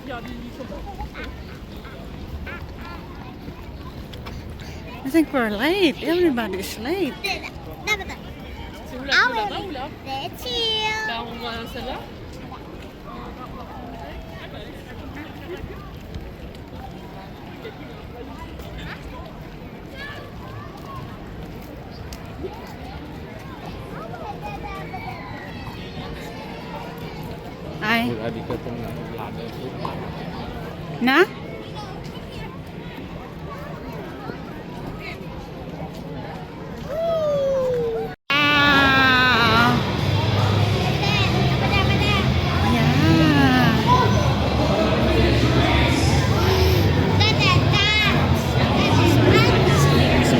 I think we're late. Everybody's late. Si vous la jouez là-bas ou là? Ben, on va celle-là. Ai? Wala di ka itong laga. Na?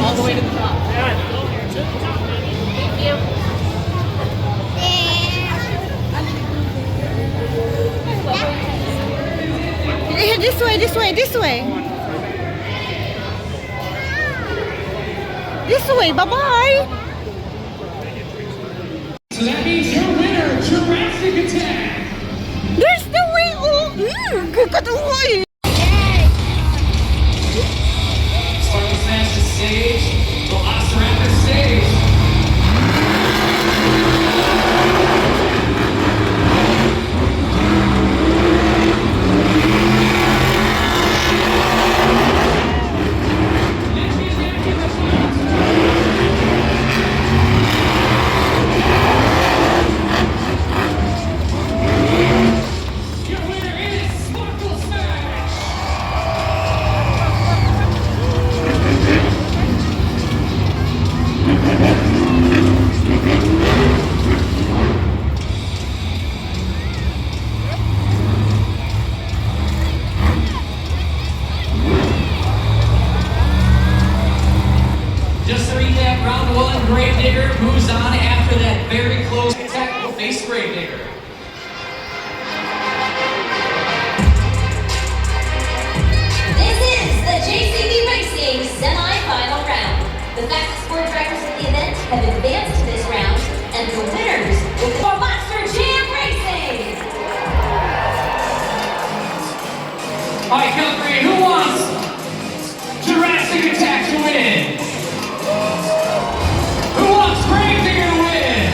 All the way to the top. Thank you. This way, this way, this way. This way, bye-bye. So that means your winner, Jurassic Attack. There's the way. Oh, good way. Sparkle Smash the stage. Velociraptor stage. Your winner is Sparkle Smash. Just to recap, round one, Grave Digger moves on after that very close attack will face Grave Digger. This is the JCB Racing semi-final round. The fastest four drivers of the event have advanced to this round, and the winners will be for Monster Jam Racing. All right, Calgary, who wants Jurassic Attack to win? Who wants Grave Digger to win?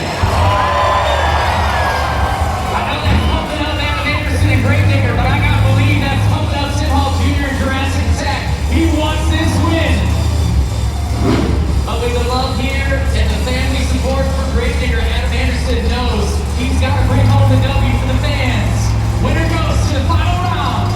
I know that's pumping up Adam Anderson and Grave Digger, but I gotta believe that's pumping up Sid Hall Jr. and Jurassic Attack. He wants this win. But with the love here and the family support for Grave Digger, Adam Anderson knows he's got to bring home the W for the fans. Winner goes to the final round.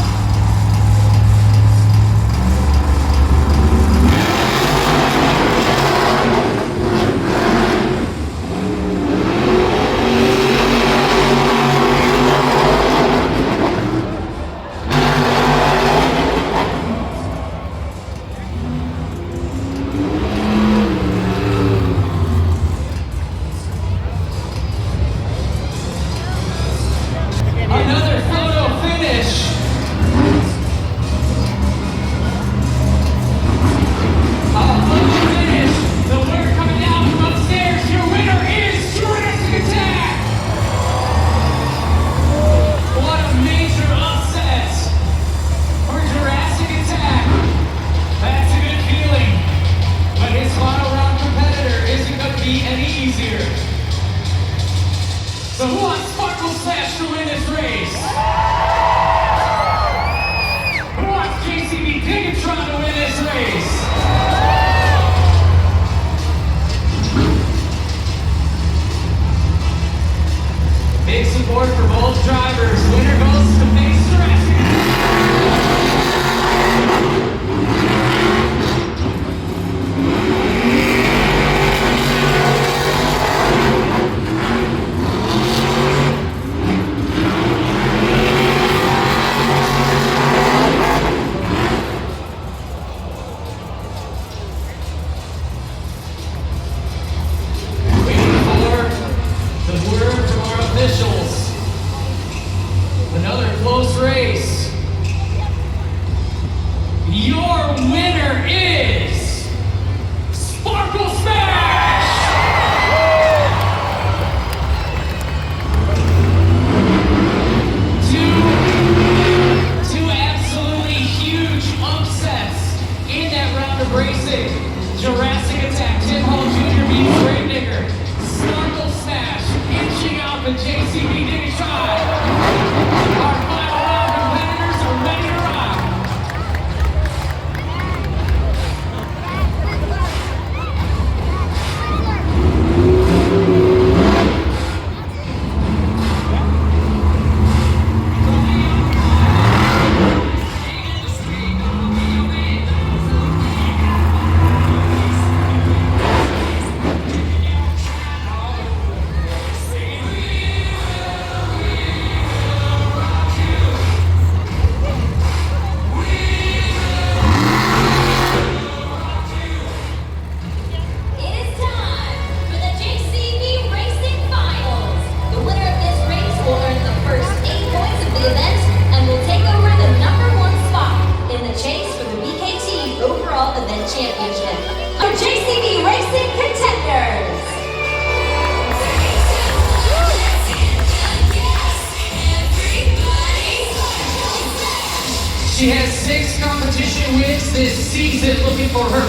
She has 6 competition wins this season, looking for her.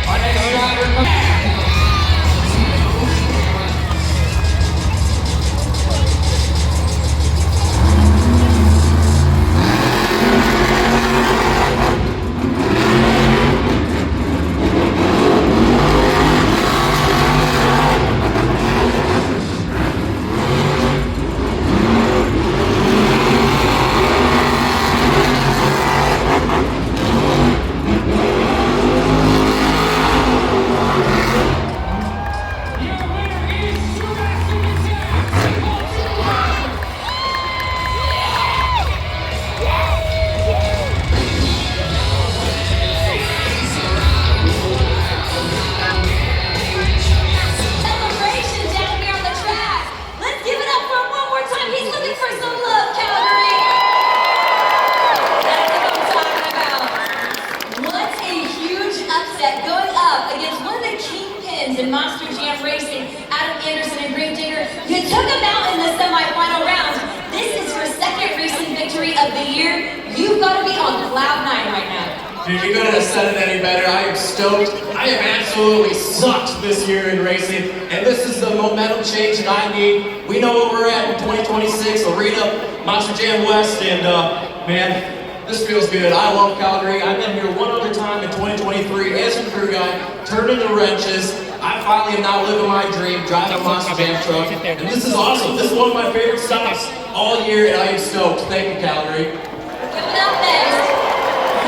Our next driver comes. In Monster Jam Racing, Adam Anderson and Green Digger, you took them out in the semifinal round. This is your second racing victory of the year. You've got to be on cloud 9 right now. Dude, you couldn't have said it any better. I am stoked. I have absolutely sucked this year in racing, and this is the momentum change that I need. We know where we're at in 2026, Arena, Monster Jam West, and man, this feels good. I love Calgary. I've been here one other time in 2023 as a crew guy, turning the wrenches. I finally am now living my dream, driving a Monster Jam truck, and this is awesome. This is one of my favorite stops all year, and I am stoked. Thank you, Calgary. Coming up next,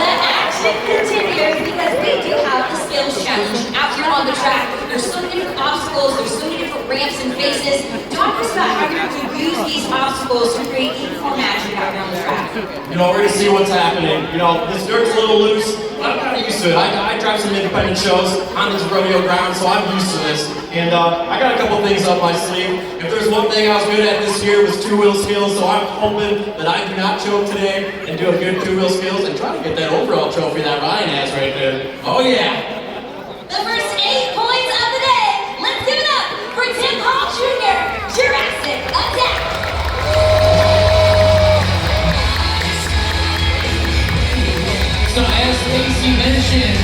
the action continues because we do have the skills challenge out here on the track. There's so many different obstacles, there's so many different ramps and faces. Talk to us about how you're going to use these obstacles to create even more magic out here on the track. You know, we're going to see what's happening. You know, this dirt's a little loose, but I'm kind of used to it. I drive some independent shows on this rodeo ground, so I'm used to this. And I got a couple things up my sleeve. If there's one thing I was good at this year, it was two-wheel skills, so I'm hoping that I do not choke today and do a good two-wheel skills and try to get that overall trophy that Ryan has right there. Oh yeah! The first 8 points of the day. Let's give it up for Tim Hall Jr., Jurassic Attack. So as Lacey mentioned,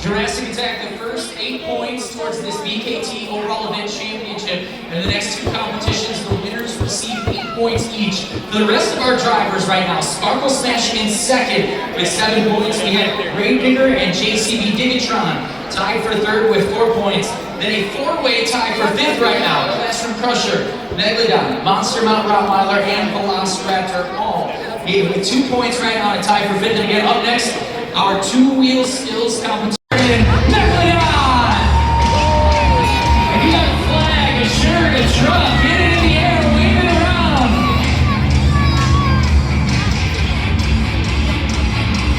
Jurassic Attack, the first 8 points towards this BKT Overall Event Championship. And the next 2 competitions, the winners receive 8 points each. For the rest of our drivers right now, Sparkle Smash in second with 7 points. We have Ray Digger and JCB Digatron tied for third with 4 points. Then a 4-way tie for fifth right now. Classroom Crusher, Megalodon, Monster Mount Rottweiler, and Velociraptor all with 2 points right now to tie for fifth. And again, up next, our two-wheel skills competition. Megalodon! And you got a flag, a shirt, a truck, get it in the air, wave it around.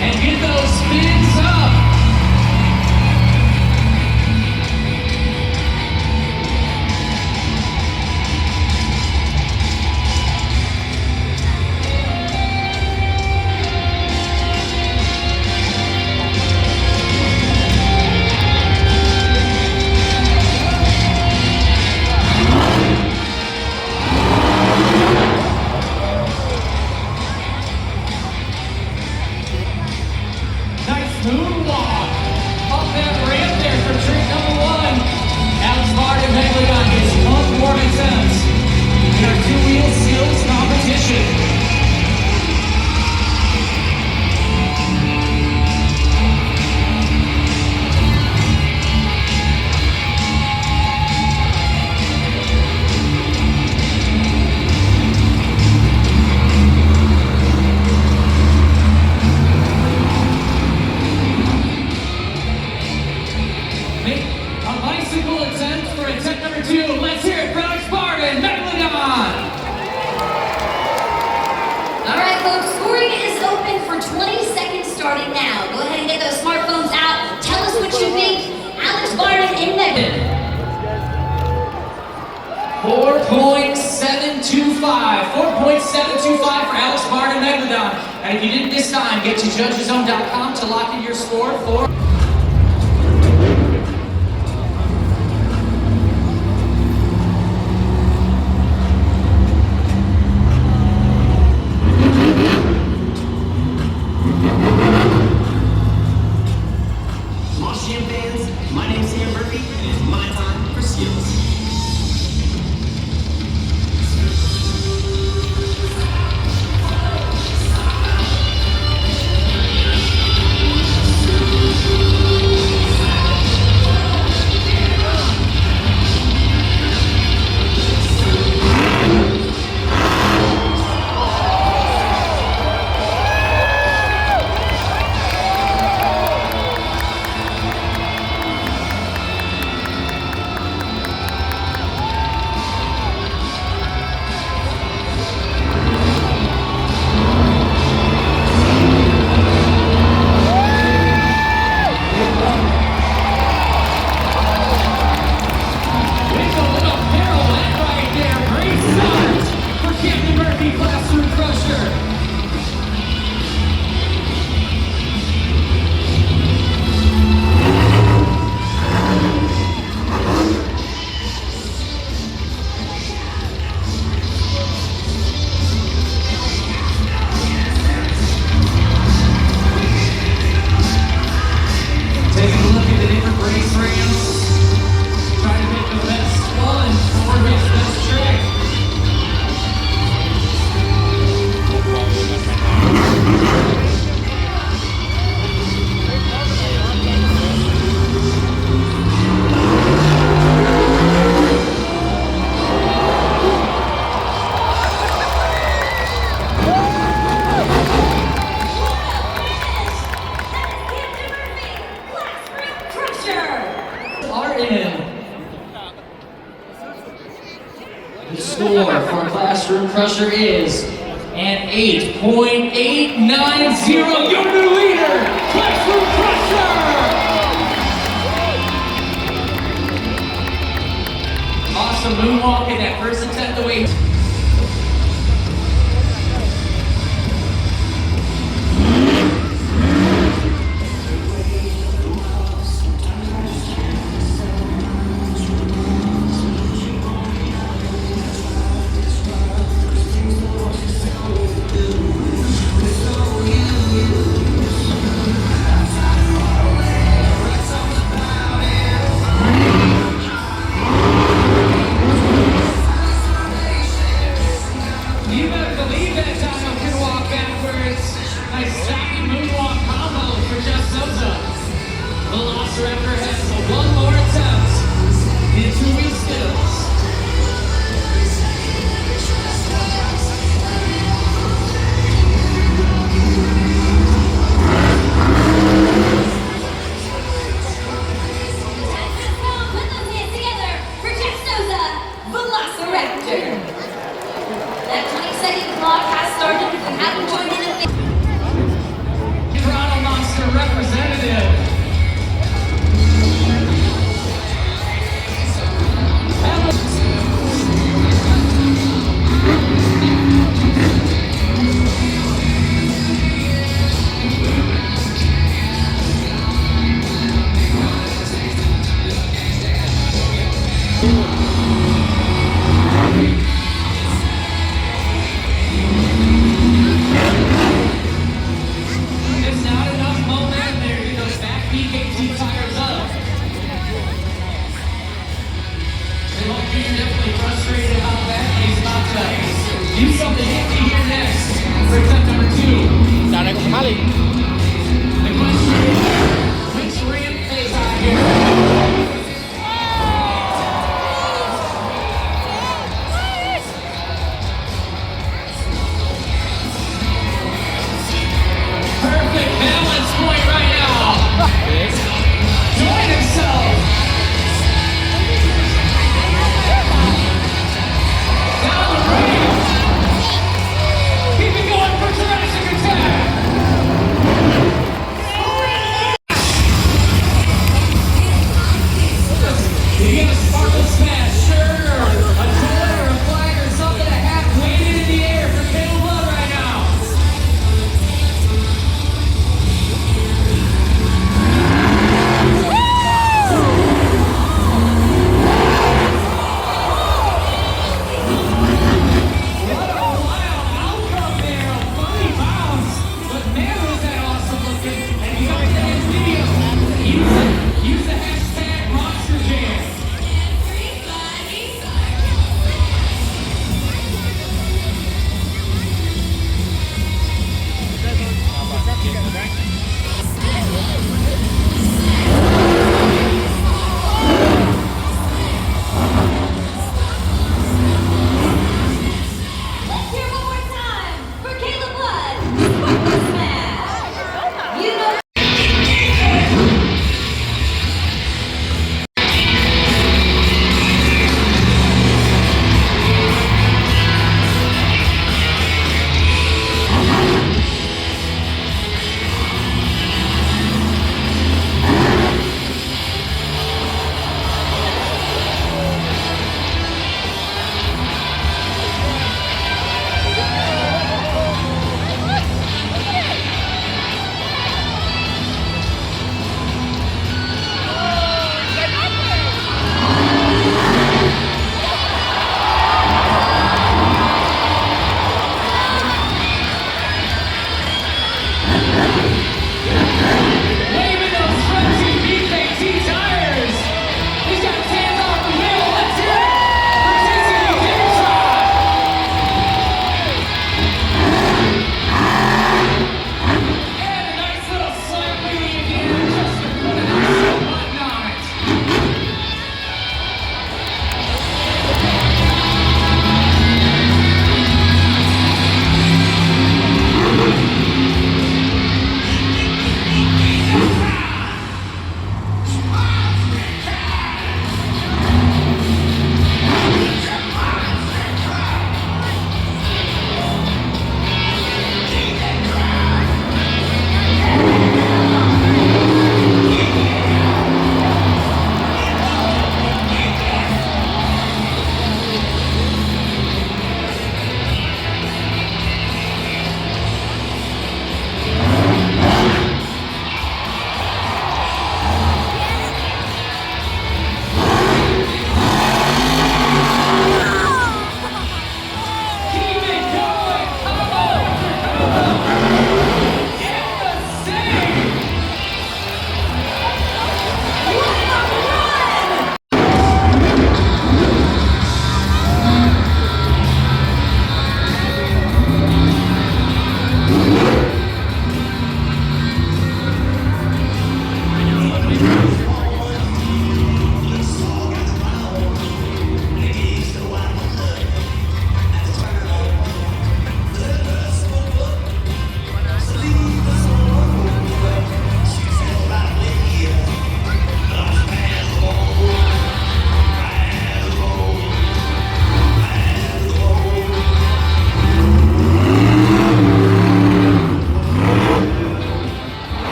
And get those spins up. Moonwalk up that ramp there for trick number 1. Alex Martin Megalodon gets 1 more attempt in our two-wheel skills competition. Starting now. Go ahead and get those smartphones out. Tell us what you think. Alex Barton in Megalodon. 4.725. 4.725 for Alex Barton Megalodon. And if you didn't this time, get to judgezone.com to lock in your score for. The score for Classroom Crusher is an 8.890. Your new leader, Classroom Crusher! Awesome moonwalk in that first attempt to wait. You better believe that Dino can walk backwards. Nice stopping moonwalk combo for Jeff Sosa. Velociraptor has one more attempt into his skills. Put those hands together for Jeff Sosa, Velociraptor. That 20-second clock has started. If you haven't joined in the Toronto Monster representative. There's not enough momentum there to get those back BKT tires up. They look you're definitely frustrated about that. He's about to do something nifty here next for attempt number 2. Dạo này cũng khá liền. The question is, which ramp is out here? Perfect balance point right now. Join himself. Down the ramp. Keep it going for Jurassic Attack.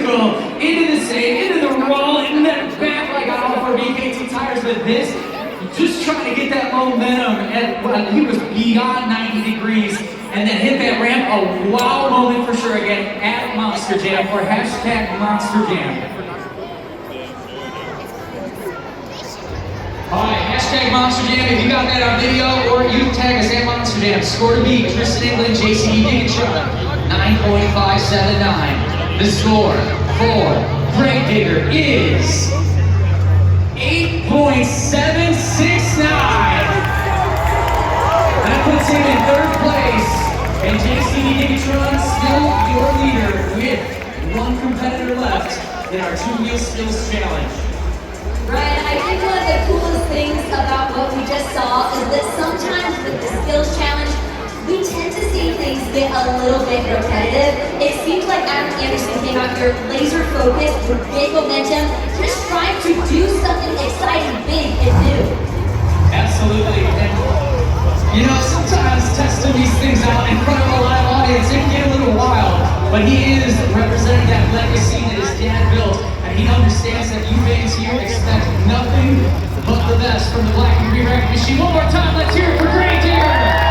bicycle, into the save, into the roll, into that back like on all four BKT tires, but this, just trying to get that momentum, and well, he was beyond 90 degrees, and then hit that ramp, a wow moment for sure again, at Monster Jam, or hashtag Monster Jam. Alright, hashtag Monster Jam, if you got that on video, or you tag us at Monster Jam. Score to beat, Tristan England, JCD Digatron, 9.579. The score for Gravedigger is 8.769. That puts him in third place, and JCD Digatron still your leader with one competitor left in our two-wheel skills challenge. Ryan, I think one of the coolest things about what we just saw is that sometimes with the skills challenge, we tend to see things get a little bit repetitive. It seems like Adam Anderson came out here laser focused with big momentum, just trying to do something exciting, big, and new. Absolutely. And, you know, sometimes testing these things out in front of a live audience, it can get a little wild, but he is representing that legacy that his dad built. He understands that you fans here expect nothing but the best from the Black and Green Record Machine. One more time, let's hear it for Gravedigger!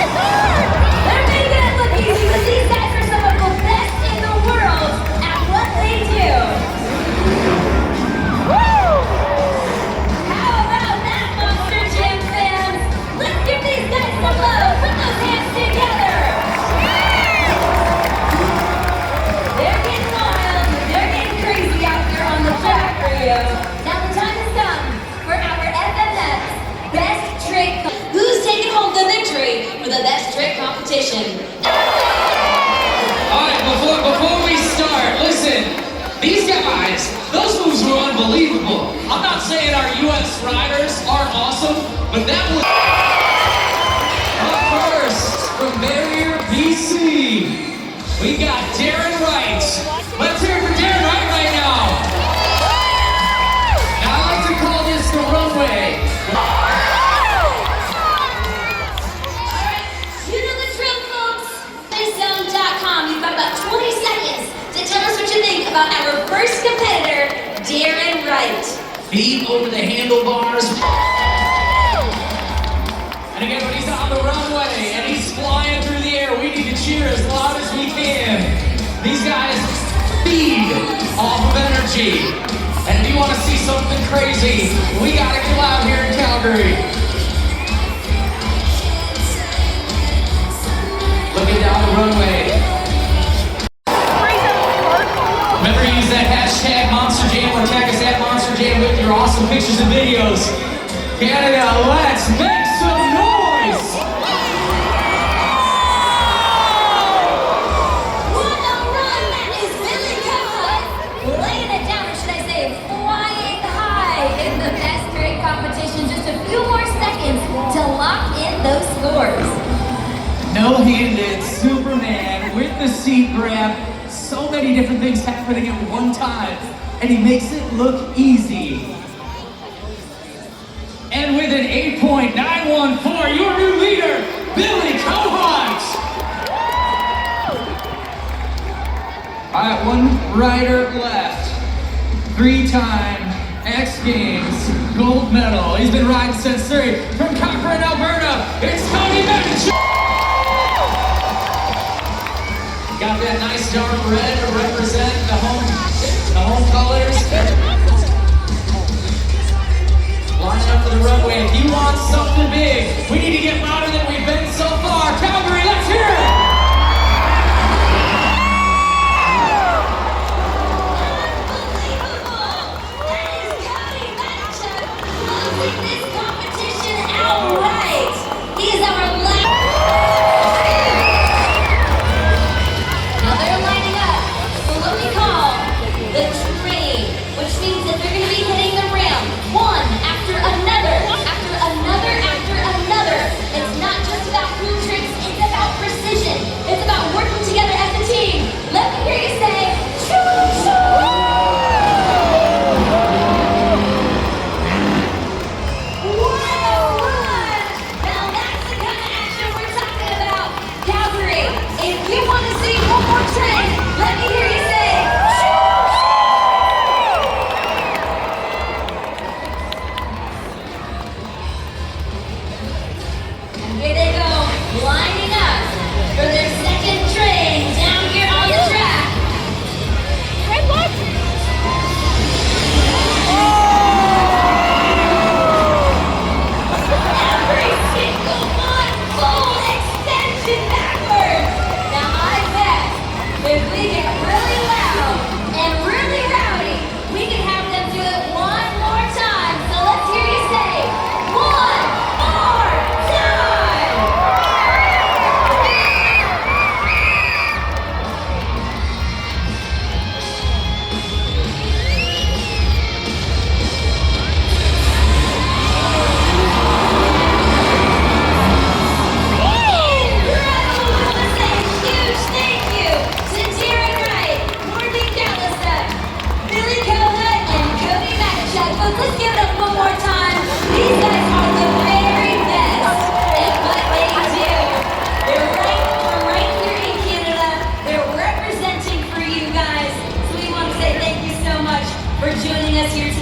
They're making it look easy, but these guys are some of the best unbelievable. I'm not saying our U.S. riders aren't awesome, but that was... Up first, from Barrier, BC, we got Darren Wright. Let's hear it for Darren Wright right now. Now I like to call this the runway. You know the drill, folks. Freestyle.com. You've got about 20 seconds to tell us what you think about our first competitor, Darren Wright. Feet over the handlebars. And again, when he's on the runway and he's flying through the air, we need to cheer as loud as we can. These guys feed off of energy. And if you want to see something crazy, we gotta come out here in Calgary. Looking down the runway. Remember to use that hashtag Monster Jam or tag us at Monster Jam with your awesome pictures and videos. Canada, let's make some noise! What a run! That is Billy Cohen laying it down, or should I say flying high in the best grade competition. Just a few more seconds to lock in those scores. No-handed Superman with the seat grab. So many different things happening at one time, and he makes it look easy. And with an 8.914, your new leader, Billy Cohunt. All right, one rider left. 3-time X Games gold medal. He's been riding since 3 from Cochrane, Alberta. It's Cody Mench. Got that nice dark red to represent the home colors. Line up for the runway. If you want something big, we need to get louder than we've been so far. Calgary, let's hear it! Unbelievable! That is Cody Mench closing this competition outright. He is our last. Now they're lining up for what we call the train, which means that they're going to be hitting the ramp one after another, after another, after another. It's not just about cool tricks, it's about precision. It's about working together as a team. Let me hear you say, choo-choo! What a run! Now that's the kind of action we're talking about. Calgary, if you want to see one more train, let me hear you say, and here they go, lining up for their second train down here on the track. Hey, look! Every single one, full extension backwards. Now I bet if we get really loud and really rowdy, we can have them do it one more time. So let's hear you say, one more time. Incredible! We want to say a huge thank you to Darren Wright, Courtney Gallison, Billy Cohen, and Cody Mench. Folks, let's give it up one more time. These guys are the very best at what they do. They're right here in Canada. They're representing for you guys. So we want to say thank you so much for joining us here today.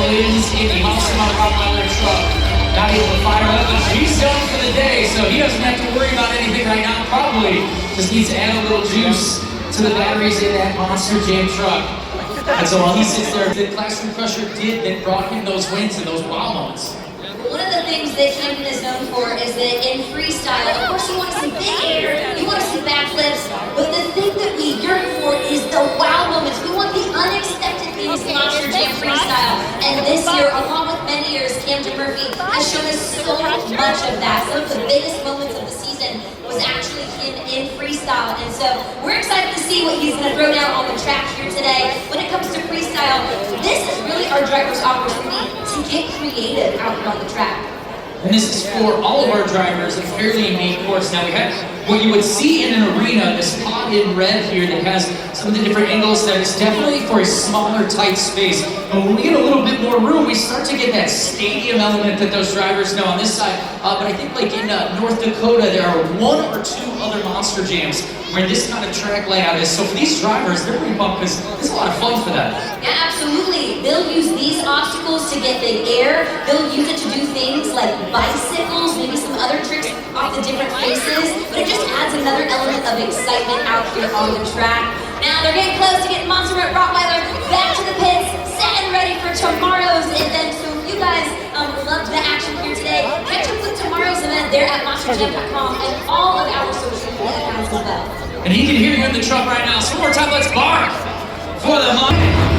wins in the semi-final truck. Not able to fire up, but he's done for the day, so he doesn't have to worry about anything right now. Probably just needs to add a little juice to the batteries in that Monster Jam truck. And so while he sits there, the Classroom Crusher that brought him those wins and those wow moments. One of the things that Camden is known for is that in freestyle, of course you want to see big air, you want to see backflips, but the thing that we yearn for is the wow moments. We want the unexpected things in Monster Jam freestyle. And this year, along with many years, Camden Murphy has shown us so much of that. Some of the biggest moments of the season was actually him in freestyle. And so we're excited to see what he's going to throw down on the track here today. When it comes to freestyle, this is really our driver's opportunity to get creative out here on the track. And this is for all of our drivers, a fairly unique course. Now we have what you would see in an arena, this pod in red here that has some of the different angles that is definitely for a smaller, tight space. But when we get a little bit more room, we start to get that stadium element that those drivers know on this side. But I think like in North Dakota, there are 1 or 2 other Monster Jams where this kind of track layout is. So for these drivers, they're pretty pumped because it's a lot of fun for them. Yeah, absolutely. They'll use these obstacles to get big air. They'll use it to do things like bicycles, maybe some other tricks off the different faces. But it just adds another element of excitement out here on the track. Now they're getting close to getting Monster Rottweiler back to the pits, set and ready for tomorrow's event. So if you guys loved the action here today, catch up with tomorrow's event there at monsterjam.com and all of our social media accounts as well. And he can hear you in the truck right now. So one more time, let's bark for the money.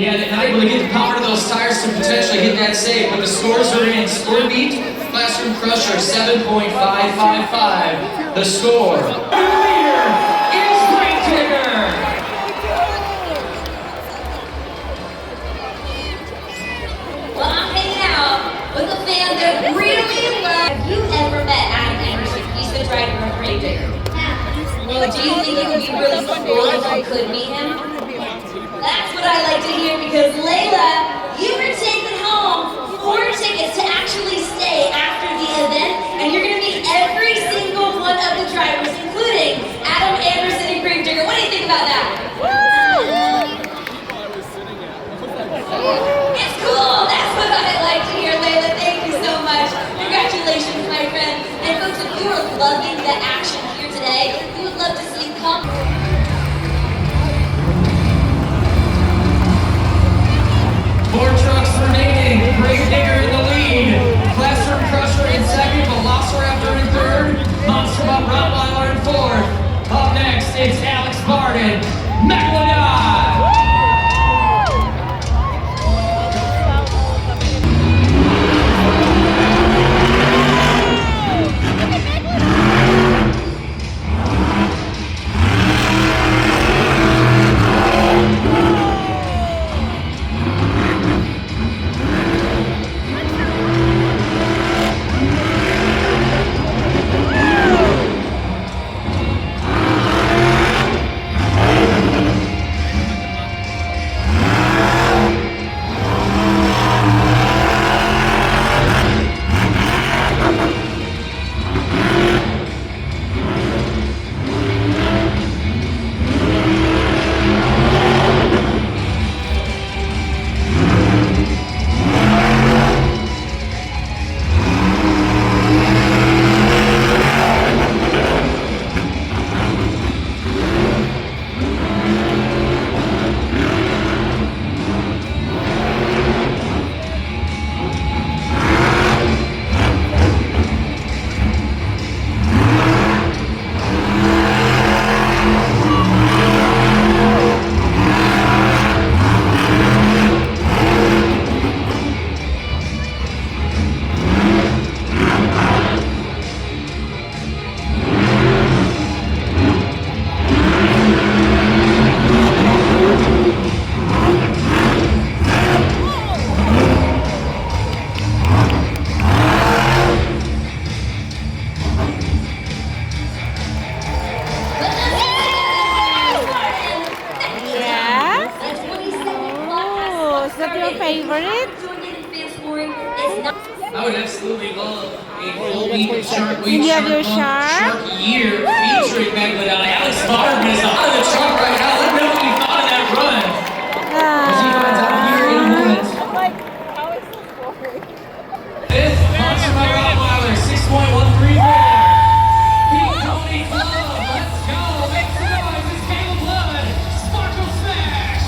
Yeah, they're not able to get the power to those tires to potentially hit that save, but the scores are in. Score beat, Classroom Crusher, 7.555. The score. The leader is Great Digger. Well, I'm hanging out with a fan that really loves. Have you ever met Adam Anderson? He's the driver of Great Digger. Well, do you think it would be really cool if I could meet him? That's what I like to hear because Layla, you were taken home 4 tickets to actually stay after the event, and you're going to meet every single one of the drivers, including Adam Anderson and Great Digger. What do you think about that? It's cool. That's what I like to hear, Layla. Thank you so much. Congratulations, my friend. And folks, if you are loving the action here today, we would love to see you come. 4 trucks remaining. Great Digger in the lead. Classroom Crusher in second. Velociraptor in third. Monster Bump Rottweiler in fourth. Up next, it's Alex Barden. Megalodon. favorite? I would absolutely love a full week of Shark Week, You have Shark your Month, shark? Shark Year featuring Megalodon. Alex Barden is on the truck right now. Let me know what you thought of that run. As he finds out here in a moment. Fifth, Monster by Rottweiler, 6.13 there. Pete Tony Club, let's go. Make some noise. It's Caleb Blood. Sparkle Smash.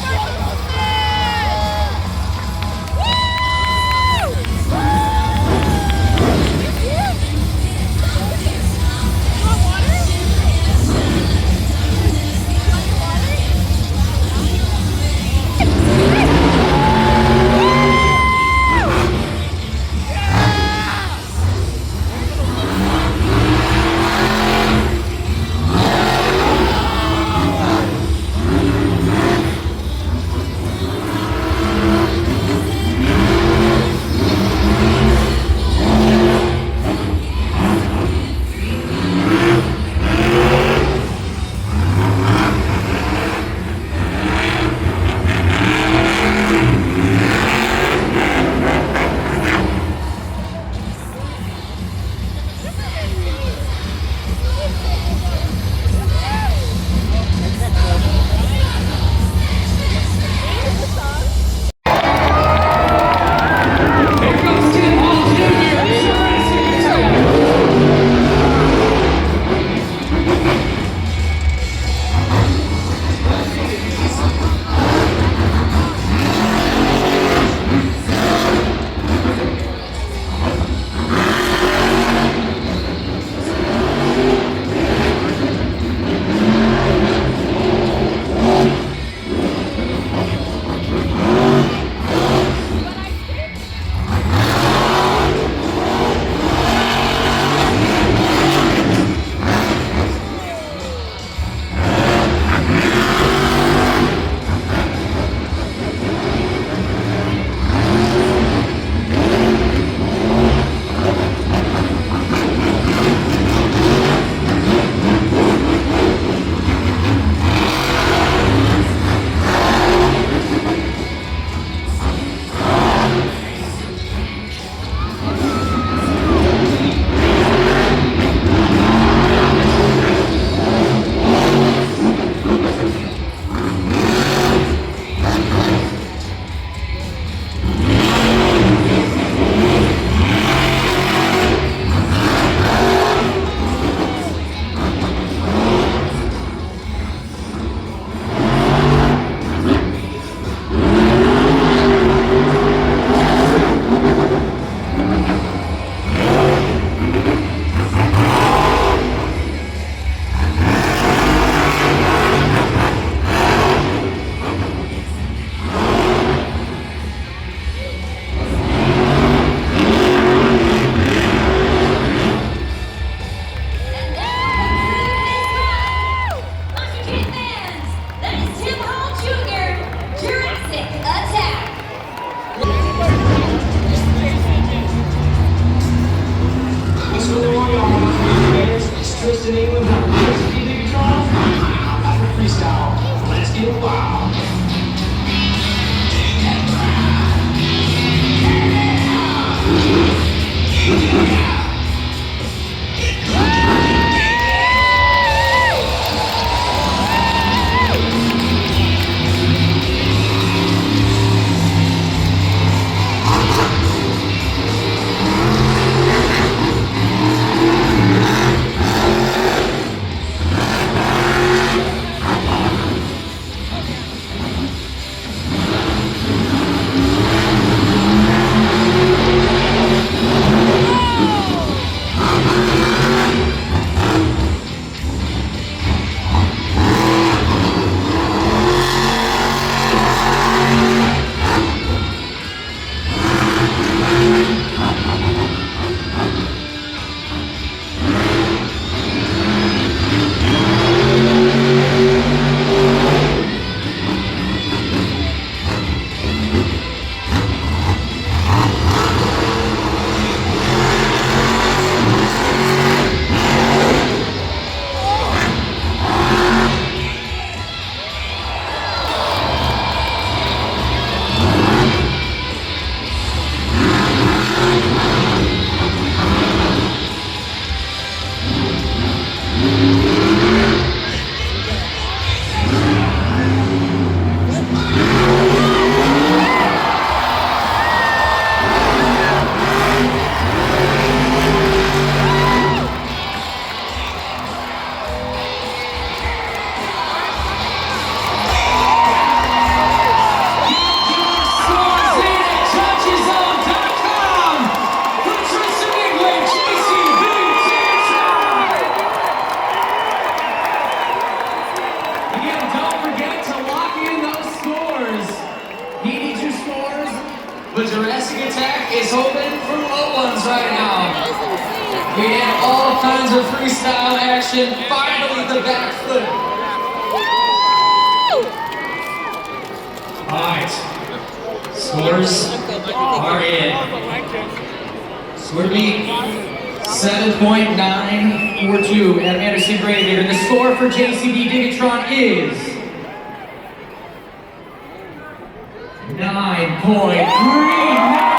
We had all kinds of freestyle action. Finally, the backflip. All right. Scores are in. Score to be 7.942. Adam Anderson Gravedigger. The score for JCB Digatron is 9.399.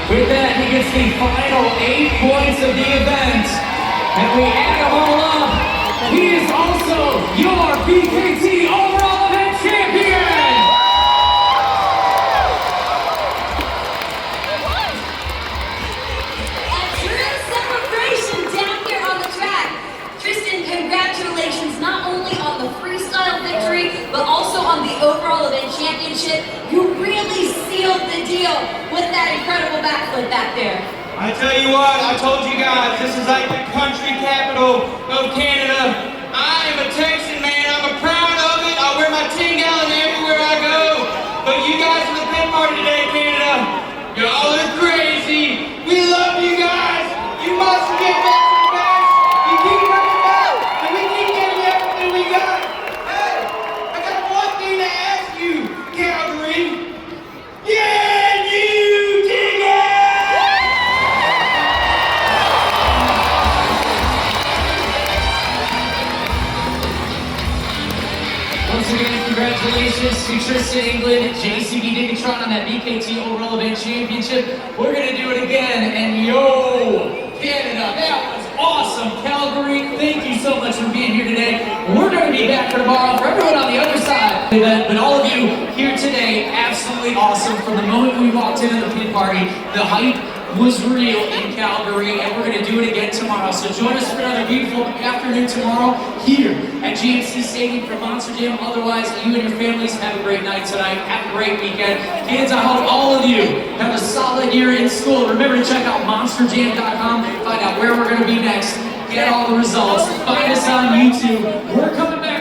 With that, he gets the final 8 points of the event. And we add them all up. He is also your BKT overall event champion. A true celebration down here on the track. Tristan, congratulations not only on the freestyle victory, but also on the overall event championship. You really sealed the deal with that incredible backflip back there. I tell you what, I told you guys, this is like the country capital of Canada. I am a Texan, man. I'm proud of it. I wear my 10-gallon everywhere I go. But you guys are the pit party today, Canada. Y'all are crazy. We love you guys. You must get back to the best. You keep coming back, and we keep giving you everything we got. Hey, I got one thing to ask you, Calgary. Can you dig it? Once again, congratulations to Tristan England, JCB Digatron on that BKT overall event championship. We're gonna do it again, and yo, Canada, that was awesome. Calgary, thank you so much for being here today. We're gonna be back for tomorrow. For everyone on the other side, but all of you here today, absolutely awesome. From the moment we walked into the pit party, the hype was real in Calgary, and we're going to do it again tomorrow. So join us for another beautiful afternoon tomorrow here at GMC Stadium for Monster Jam. Otherwise, you and your families have a great night tonight. Have a great weekend. Kids, I hope all of you have a solid year in school. Remember to check out monsterjam.com, find out where we're going to be next, get all the results, find us on YouTube. We're coming back.